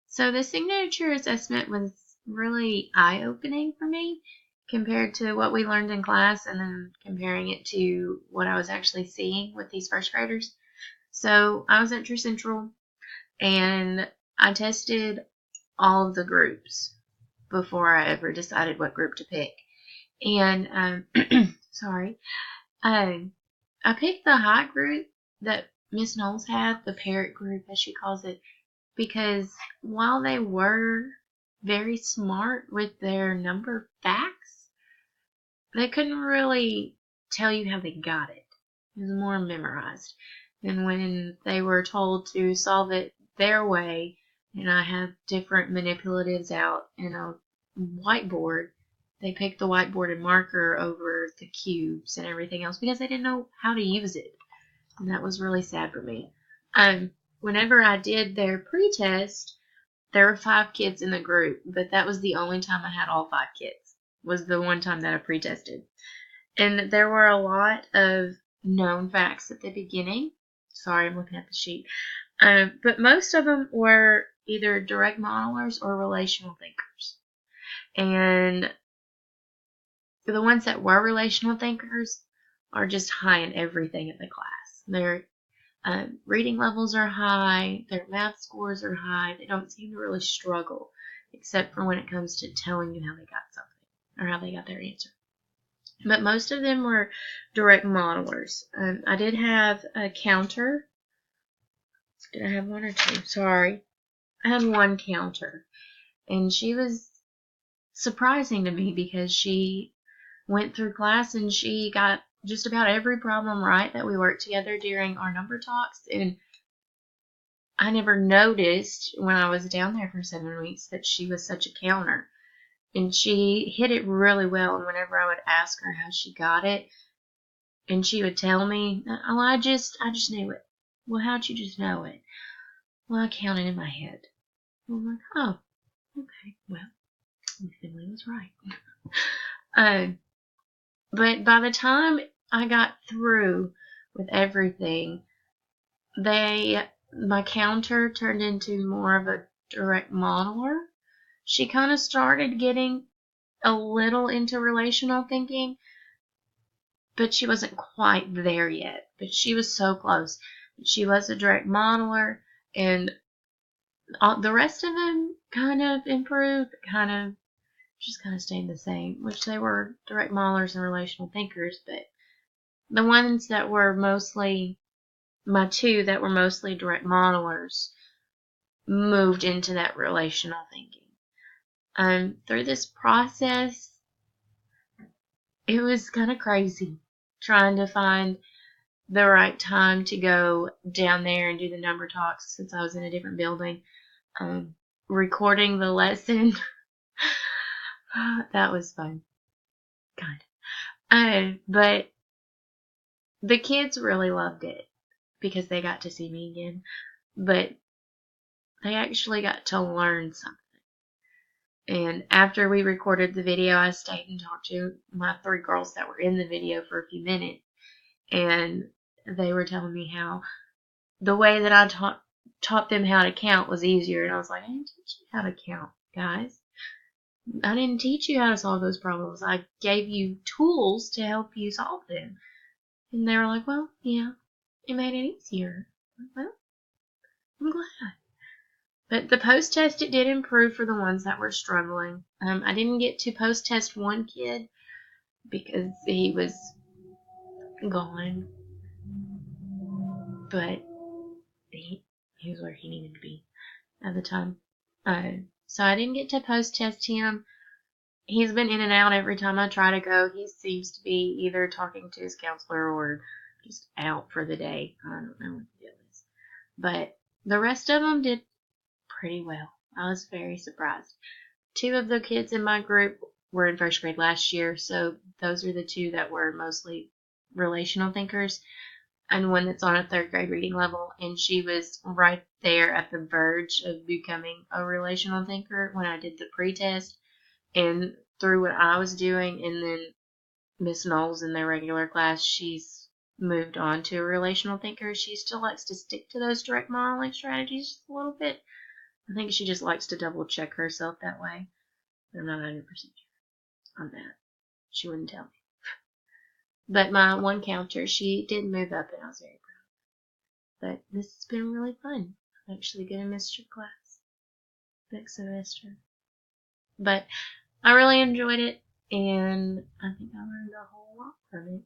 So the signature assessment was really eye-opening for me compared to what we learned in class and then comparing it to what I was actually seeing with these first graders. So I was at True Central and I tested all of the groups before I ever decided what group to pick. And sorry, I picked the high group that Miss Knowles had, the parrot group as she calls it, because while they were very smart with their number facts, they couldn't really tell you how they got it. It was more memorized. And when they were told to solve it their way, and I have different manipulatives out in a whiteboard, they picked the whiteboard and marker over the cubes and everything else because they didn't know how to use it. And that was really sad for me. Whenever I did their pretest, there were 5 kids in the group, but that was the only time I had all 5 kids. Was the one time that I pretested. And there were a lot of known facts at the beginning. Sorry, I'm looking at the sheet. But most of them were either direct modelers or relational thinkers. And the ones that were relational thinkers are just high in everything in the class. Their reading levels are high, their math scores are high. They don't seem to really struggle, except for when it comes to telling you how they got something or how they got their answer. But most of them were direct modelers. I did have a counter. Did I have one or two? Sorry. I had one counter. And she was surprising to me because she went through class and she got just about every problem right that we worked together during our number talks. And I never noticed when I was down there for 7 weeks that she was such a counter. And she hit it really well. And whenever I would ask her how she got it, and she would tell me, "Oh, I just knew it." "Well, how'd you just know it?" "Well, I counted in my head." I'm like, "Oh, okay. Well, Miss Finley was right." But by the time I got through with everything, my counter turned into more of a direct modeler. She kind of started getting a little into relational thinking, but she wasn't quite there yet. But she was so close. She was a direct modeler, and the rest of them kind of improved, kind of stayed the same, which they were direct modelers and relational thinkers. But the ones that were mostly, my 2 that were mostly direct modelers, moved into that relational thinking. Through this process, it was kind of crazy trying to find the right time to go down there and do the number talks since I was in a different building. Recording the lesson, that was fun, kind of. But the kids really loved it because they got to see me again. But they actually got to learn something. And after we recorded the video, I stayed and talked to my 3 girls that were in the video for a few minutes. And they were telling me how the way that I taught them how to count was easier. And I was like, "I didn't teach you how to count, guys. I didn't teach you how to solve those problems. I gave you tools to help you solve them." And they were like, "Well, yeah, it made it easier." Well, I'm glad. But the post-test, it did improve for the ones that were struggling. I didn't get to post-test one kid because he was gone. But he was where he needed to be at the time. So I didn't get to post-test him. He's been in and out every time I try to go. He seems to be either talking to his counselor or just out for the day. I don't know what the deal is. But the rest of them did pretty well. I was very surprised. 2 of the kids in my group were in first grade last year, so those are the 2 that were mostly relational thinkers, and one that's on a 3rd grade reading level, and she was right there at the verge of becoming a relational thinker when I did the pretest. And through what I was doing, and then Miss Knowles in their regular class, she's moved on to a relational thinker. She still likes to stick to those direct modeling strategies just a little bit, I think she just likes to double check herself that way. But I'm not 100% sure on that. She wouldn't tell me. But my one counter, she did move up, and I was very proud. But this has been really fun. I'm actually going to miss your class next semester. But I really enjoyed it, and I think I learned a whole lot from it.